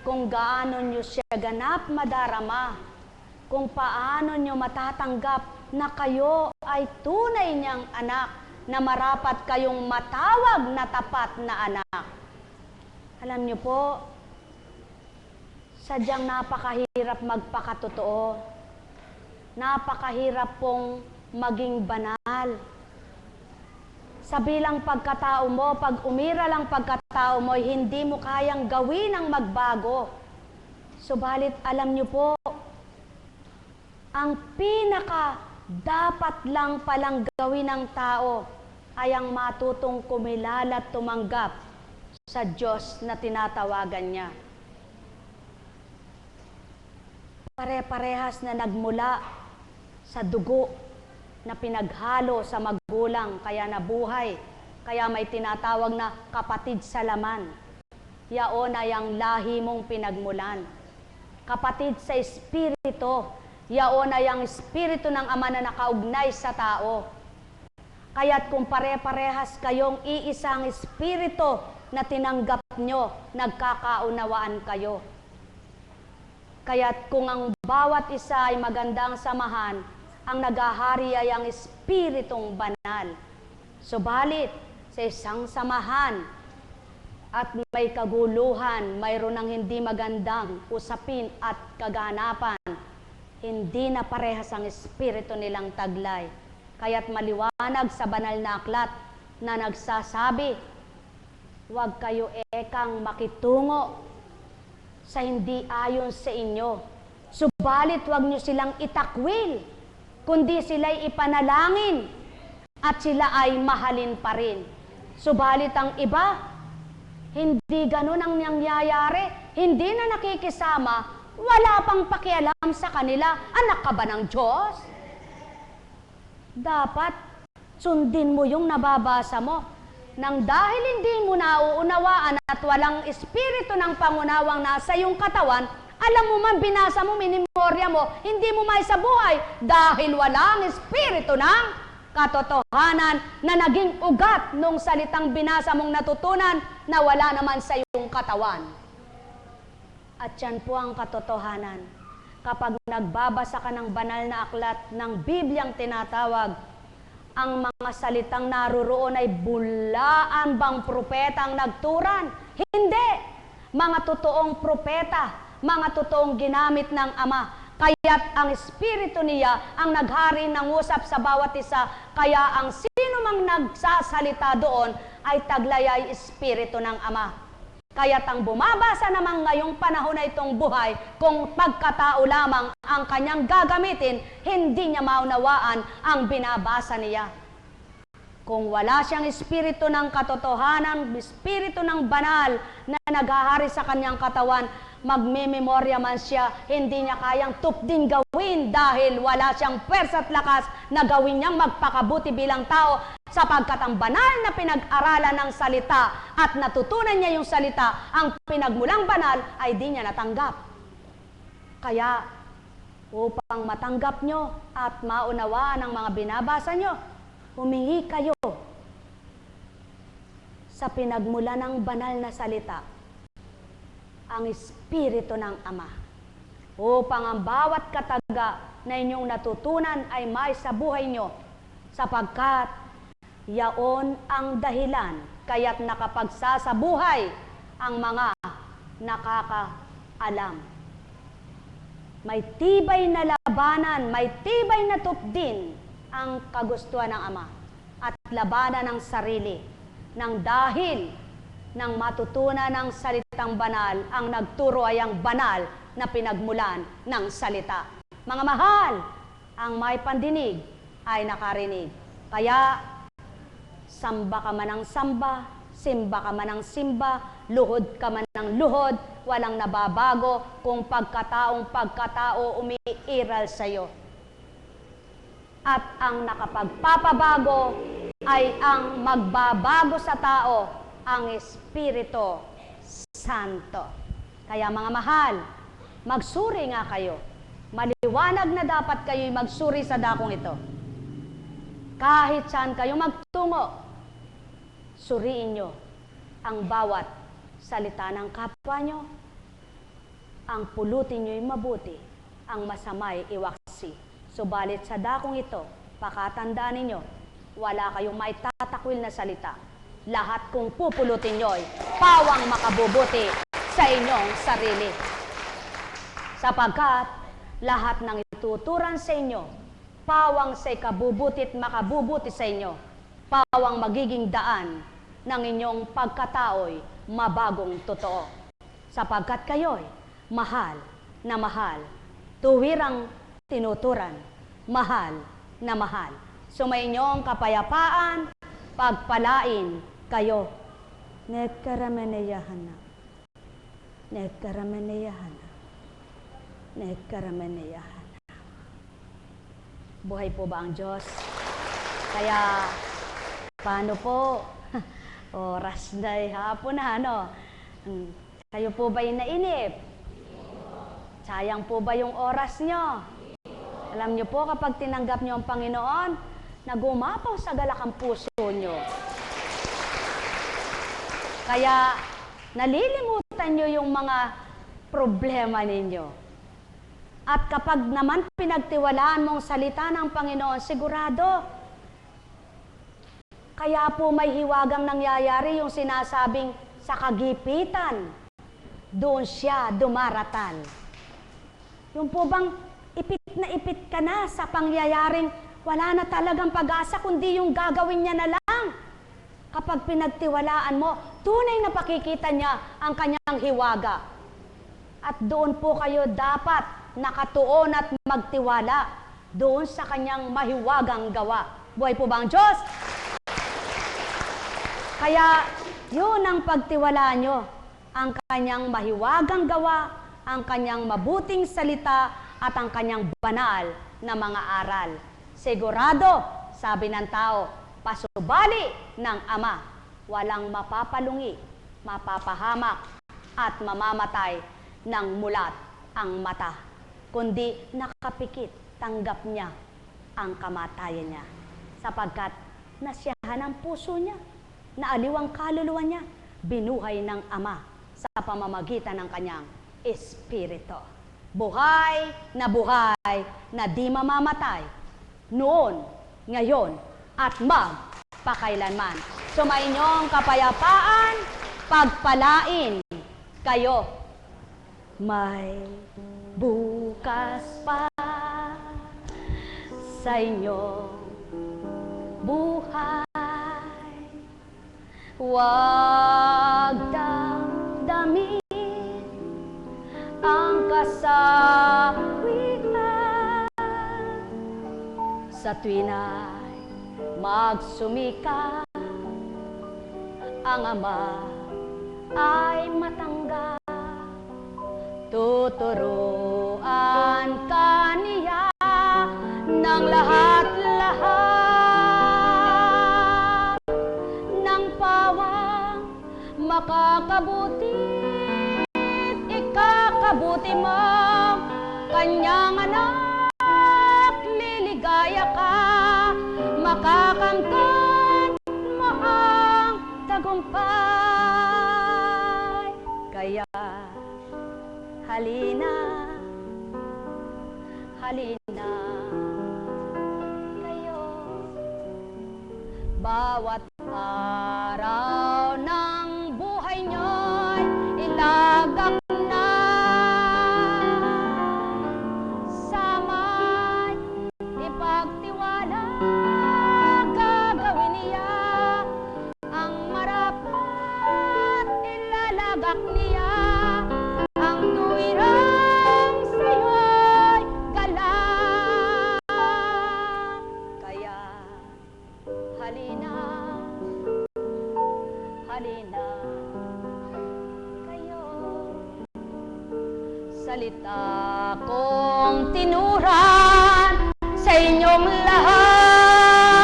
Kung gaano nyo siya ganap madarama, kung paano nyo matatanggap na kayo ay tunay niyang anak, na marapat kayong matawag na tapat na anak. Alam nyo po, sadyang napakahirap magpakatotoo. Napakahirap pong maging banal. Sa bilang pagkatao mo, pag umira lang pagkatao mo, hindi mo kayang gawin ang magbago. Subalit alam niyo po, ang pinaka dapat lang palang gawin ng tao ay ang matutong kumilala at tumanggap sa Diyos na tinatawagan niya. Pare-parehas na nagmula sa dugo na pinaghalo sa magulang, kaya nabuhay, kaya may tinatawag na kapatid sa laman. Yaon ay ang lahi mong pinagmulan. Kapatid sa espiritu, yaon ay ang espiritu ng Ama na nakaugnay sa tao. Kaya't kung pare-parehas kayong iisang espiritu na tinanggap nyo, nagkakaunawaan kayo. Kaya't kung ang bawat isa ay magandang samahan, ang naghahari ay ang Espiritong Banal. Subalit, sa isang samahan at may kaguluhan, mayroon ng hindi magandang usapin at kaganapan, hindi na parehas ang espiritu nilang taglay. Kaya't maliwanag sa banal na aklat na nagsasabi, huwag kayo ekang makitungo sa hindi ayon sa inyo. Subalit huwag nyo silang itakwil, kundi sila'y ipanalangin at sila ay mahalin pa rin. Subalit ang iba, hindi ganun ang nangyayari, hindi na nakikisama, wala pang pakialam sa kanila. Anak ka ba ng Diyos? Dapat sundin mo yung nababasa mo. Nang dahil hindi mo nauunawaan at walang espiritu ng pangunawang nasa iyong katawan, alam mo man, binasa mo, minimorya mo, hindi mo may sa buhay dahil walang espiritu ng katotohanan na naging ugat nung salitang binasa mong natutunan na wala naman sa iyong katawan. At yan po ang katotohanan. Kapag nagbabasa ka ng banal na aklat ng Bibliang tinatawag, ang mga salitang naroroon ay bulaan bang propeta ang nagturan? Hindi! Mga totoong propeta, mga totoong ginamit ng Ama. Kaya't ang espiritu niya ang naghari ng usap sa bawat isa. Kaya ang sino mang nagsasalita doon ay taglay ay espiritu ng Ama. Kaya't ang bumabasa naman ngayong panahon na itong buhay, kung pagkatao lamang ang kanyang gagamitin, hindi niya maunawaan ang binabasa niya. Kung wala siyang espiritu ng katotohanan, espiritu ng banal na naghahari sa kanyang katawan, magmememorya man siya, hindi niya kayang tupdin gawin dahil wala siyang pwersa at lakas na gawin niyang magpakabuti bilang tao, sapagkat ang banal na pinag-aralan ng salita at natutunan niya yung salita, ang pinagmulang banal ay di niya natanggap. Kaya, upang matanggap nyo at maunawaan ang mga binabasa nyo, humingi kayo sa pinagmula ng banal na salita, ang Espiritu ng Ama, upang ang bawat kataga na inyong natutunan ay may sa buhay nyo, sapagkat yaon ang dahilan kaya't nakapagsasabuhay ang mga nakakaalam. May tibay na labanan, may tibay na tupdin ang kagustuhan ng Ama at labanan ng sarili nang dahil nang matutunan ng salitang banal, ang nagturo ay ang banal na pinagmulan ng salita. Mga mahal, ang may pandinig ay nakarinig. Kaya, samba ka man ng samba, simba ka man ng simba, luhod ka man ng luhod, walang nababago kung pagkataong pagkatao umiiral sa iyo. At ang nakapagpapabago ay ang magbabago sa tao, ang Espiritu Santo. Kaya mga mahal, magsuri nga kayo. Maliwanag na dapat kayo'y magsuri sa dakong ito. Kahit saan kayo magtungo, suriin nyo ang bawat salita ng kapwa nyo. Ang pulutin nyo'y mabuti, ang masama'y iwaksi. Subalit sa dakong ito, pakatandaan ninyo, wala kayong may tatakwil na salita. Lahat kung pupulutin nyo'y pawang makabubuti sa inyong sarili. Sapagkat lahat ng ituturan sa inyo, pawang sa ikabubutit makabubuti sa inyo, pawang magiging daan ng inyong pagkatao'y mabagong totoo. Sapagkat kayo'y mahal na mahal, tuwirang tinuturan, mahal na mahal. Sumayinyong kapayapaan, pagpalain kayo. Nekkarameneyahana. Nekkarameneyahana. Nekkarameneyahana. Buhay po ba ang Diyos? Kaya, paano po? Oras na hapon na, ano? Kayo po ba'y nainip? Sayang po ba yung oras nyo? Alam nyo po, kapag tinanggap nyo ang Panginoon, nagumapaw sa galak ang puso nyo. Kaya, nalilimutan nyo yung mga problema ninyo. At kapag naman pinagtiwalaan mong salita ng Panginoon, sigurado, Kaya po may hiwagang nangyayari yung sinasabing sa kagipitan, doon siya dumaratan. Yung po bang ipit na ipit ka na sa pangyayaring wala na talagang pag-asa kundi yung gagawin niya na lang. Kapag pinagtiwalaan mo, tunay na pakikita niya ang kanyang hiwaga. At doon po kayo dapat nakatuon at magtiwala doon sa kanyang mahiwagang gawa. Buhay po ba ang Diyos? Kaya yun ang pagtiwalaan nyo, ang kanyang mahiwagang gawa, ang kanyang mabuting salita, at ang kanyang banal na mga aral. Sigurado, sabi ng tao, pasubali ng Ama, walang mapapalungi, mapapahamak, at mamamatay ng mulat ang mata, kundi nakapikit, tanggap niya ang kamatayan niya, sapagkat nasiyahan ang puso niya, naaliw ang kaluluwa niya, binuhay ng Ama sa pamamagitan ng kanyang Espiritu. Buhay na di mamamatay, noon, ngayon, at magpakailanman. Sumainyong kapayapaan, pagpalain kayo. May bukas pa sa inyong buhay. Huwag damdamin ang kasawian. Sa tuwina'y magsumika, ang Ama ay matanggap. Tuturuan ka niya ng lahat-lahat ng pawang makakabuti, ikakabuti mo kanyang anak, liligaya ka, makakamtan mo ang tagumpay. Kaya halina, halina kayo, bawat araw ng buhay nyo'y ilagak na sa may ipagtiwala, gagawin niya ang marapat, ilalagak niya ang tuwirang sa'yo'y galang. Kaya halina, halina kayo, salita kong tinuran sa inyong lahat,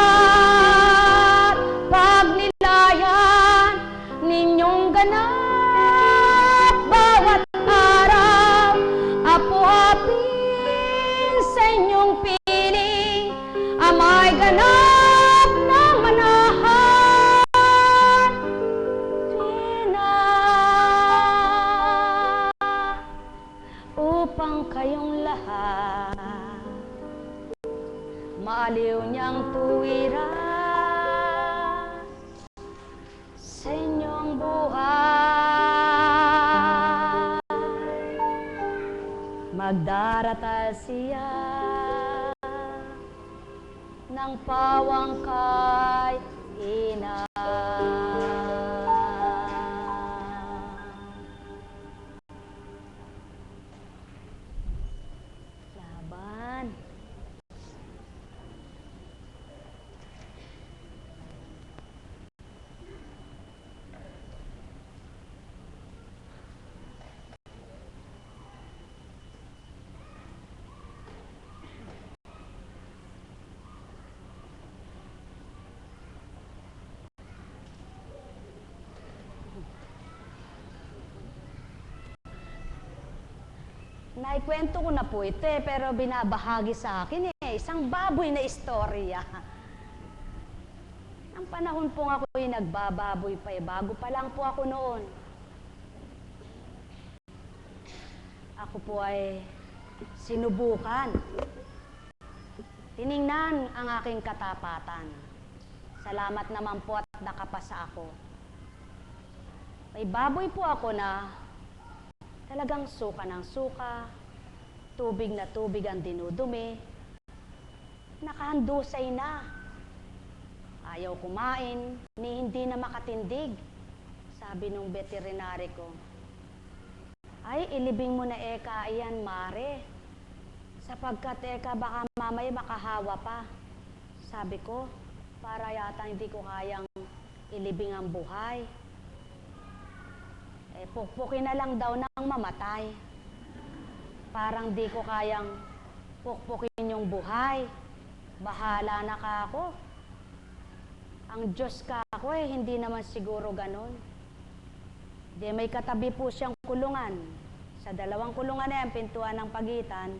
pagnilayan ninyong ganap bawat araw, apu-apin sa inyong piling, amay ganap ng manahan. Tuwina upang kayong lahat maaliw niyang tuwiran sa inyong buhay. Magdaratal siya ng pawang kay ina. Laban. Naikwento ko na po ito pero binabahagi sa akin isang baboy na istorya. Ang panahon po ako nagbababoy pa bago pa lang po ako noon. Ako po ay sinubukan. Tiningnan ang aking katapatan sa Salamat naman po at nakapasa ako. May baboy po ako na talagang suka ng suka, tubig na tubig ang dinudumi, nakahandusay na. Ayaw kumain, ni hindi na makatindig. Sabi nung veterinary ko, ay, ilibing mo na eka, ayan, mare. Sapagkat eka, baka mamaya makahawa pa. Sabi ko, para yata hindi ko kayang ilibing ang buhay. Pukpukin na lang daw ng mamatay. Parang di ko kayang pukpukin yung buhay. Bahala na ka ako. Ang Diyos ka ako hindi naman siguro ganon. Di may katabi po siyang kulungan. Sa dalawang kulungan na yan, pintuan ng pagitan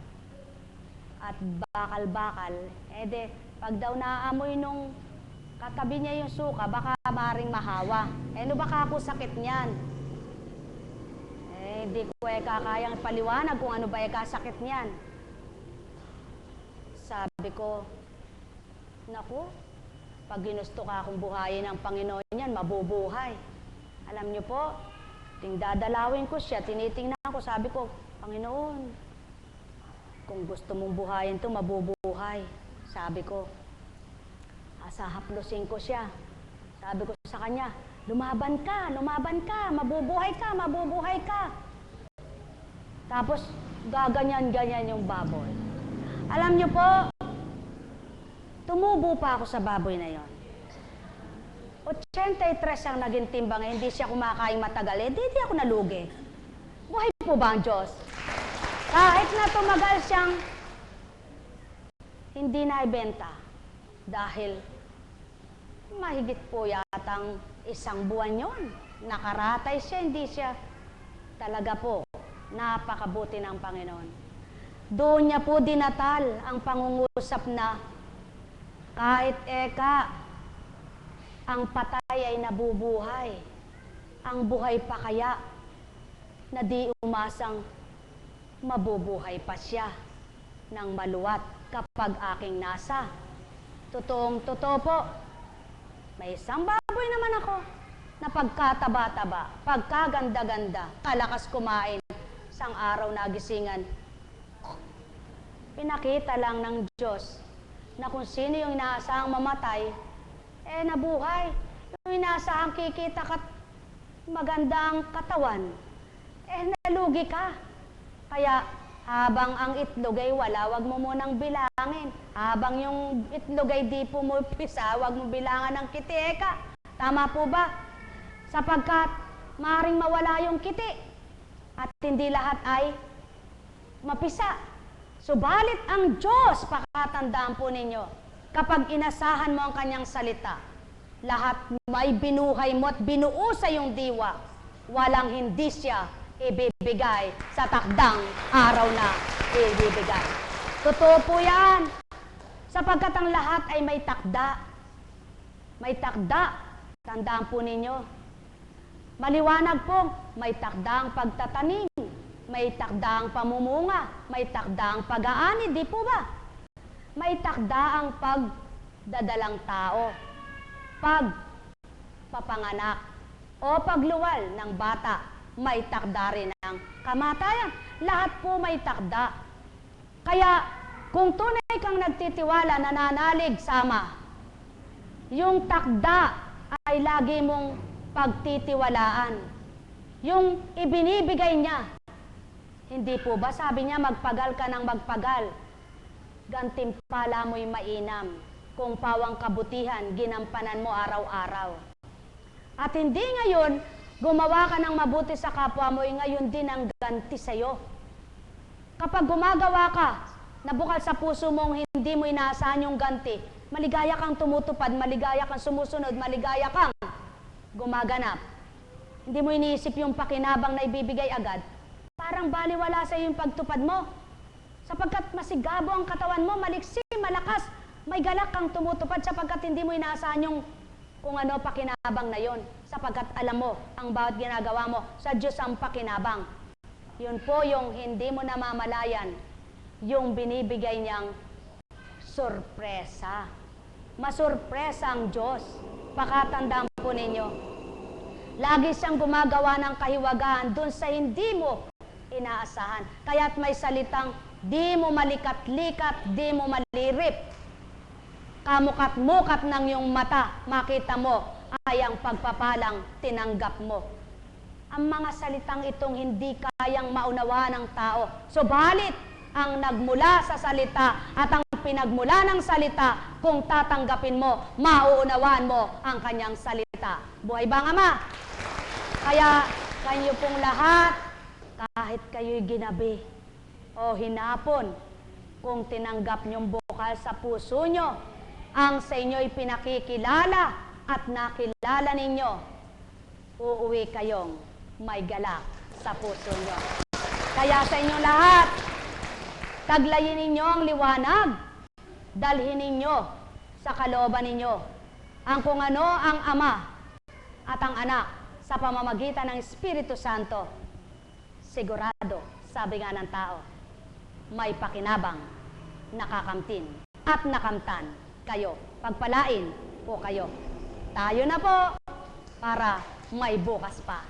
at bakal-bakal. Pag daw naamoy nung katabi niya yung suka, baka maring mahawa. Ano baka ako sakit niyan? Di ko kakayang paliwanag kung ano ba sakit niyan. Sabi ko, naku, pag ginusto ka akong buhayin ng Panginoon niyan, mabubuhay. Alam niyo po, dadalawin ko siya, tinitingnan ko, sabi ko, Panginoon, kung gusto mong buhayin to, mabubuhay. Sabi ko, asahaplusin ko siya. Sabi ko sa kanya, lumaban ka, mabubuhay ka, mabubuhay ka. Tapos, gaganyan-ganyan yung baboy. Alam niyo po, tumubo pa ako sa baboy na yon. 83 ang naging timbang, hindi siya kumakain matagal, di ako nalugi. Buhay po ba ang Diyos? Kahit na tumagal siyang hindi naibenta dahil mahigit po yatang 1 buwan yon. Nakaratay siya, hindi siya talaga po napakabuti ng Panginoon. Doon niya po dinatal ang pangungusap na kahit eka, ang patay ay nabubuhay. Ang buhay pa kaya na di umasang mabubuhay pa siya ng maluwat kapag aking nasa. Totoong-totoo po, may isang baboy naman ako na pagkataba-taba, pagkaganda-ganda, kalakas kumain, isang araw nagisingan. Pinakita lang ng Diyos na kung sino yung inaasahang mamatay, nabuhay. Yung inaasahang kikita maganda ang katawan, nalugi ka. Kaya habang ang itlog ay wala, wag mo munang bilangin. Habang yung itlog ay di pumupisa, wag mo bilangan ng kiti. Tama po ba? Sapagkat maring mawala yung kiti at hindi lahat ay mapisa. Subalit ang Diyos, pakatandaan po ninyo, kapag inasahan mo ang kanyang salita, lahat may binuhay mo at binuo sa iyong diwa, walang hindi siya ibibigay sa takdang araw na ibibigay. Totoo po yan. Sapagkat ang lahat ay may takda. May takda. Tandaan po ninyo. Maliwanag po, may takda ang pagtatanim. May takda ang pamumunga. May takda ang pag-aani. Di po ba? May takda ang pagdadalang tao. Pagpapanganak o pagluwal ng bata. May takda rin ang kamatayan. Lahat po may takda. Kaya, kung tunay kang nagtitiwala, nananalig, sama, yung takda ay lagi mong pagtitiwalaan. Yung ibinibigay niya, hindi po ba? Sabi niya, magpagal ka ng magpagal. Gantimpala mo'y mainam. Kung pawang kabutihan, ginampanan mo araw-araw. At hindi ngayon, gumawa ka ng mabuti sa kapwa mo, ngayon din ang ganti sa'yo. Kapag gumagawa ka, nabukal sa puso mong hindi mo inaasahan yung ganti, maligaya kang tumutupad, maligaya kang sumusunod, maligaya kang gumaganap. Hindi mo iniisip yung pakinabang na ibibigay agad, parang baliwala sa yung pagtupad mo. Sapagkat masigabo ang katawan mo, maliksi, malakas, may galak kang tumutupad sapagkat hindi mo inaasahan yung kung ano pakinabang na yon. Sapagkat alam mo, ang bawat ginagawa mo, sa Diyos ang pakinabang. Yun po yung hindi mo namamalayan, yung binibigay niyang sorpresa. masurpresa ang Diyos. Pakatandaan po ninyo, lagi siyang gumagawa ng kahiwagaan dun sa hindi mo inaasahan. Kaya't may salitang, di mo malikat-likat, di mo malirip. Kamukat-mukat ng iyong mata, makita mo ay ang pagpapalang tinanggap mo. Ang mga salitang itong hindi kayang maunawaan ng tao. Subalit, ang nagmula sa salita at ang pinagmula ng salita, kung tatanggapin mo, mauunawaan mo ang kanyang salita. Buhay ba ang Ama? Kaya kayo pong lahat, kahit kayo'y ginabi o hinapon, kung tinanggap niyong bukal sa puso niyo, ang sa inyo'y pinakikilala at nakilala ninyo, uuwi kayong may galak sa puso niyo. Kaya sa inyong lahat, taglayin ninyo ang liwanag, dalhin ninyo sa kalooban ninyo ang kung ano ang Ama at ang Anak sa pamamagitan ng Espiritu Santo. Sigurado, sabi nga ng tao, may pakinabang, nakakamtin at nakamtan kayo. Pagpalain po kayo. Tayo na po para may bukas pa.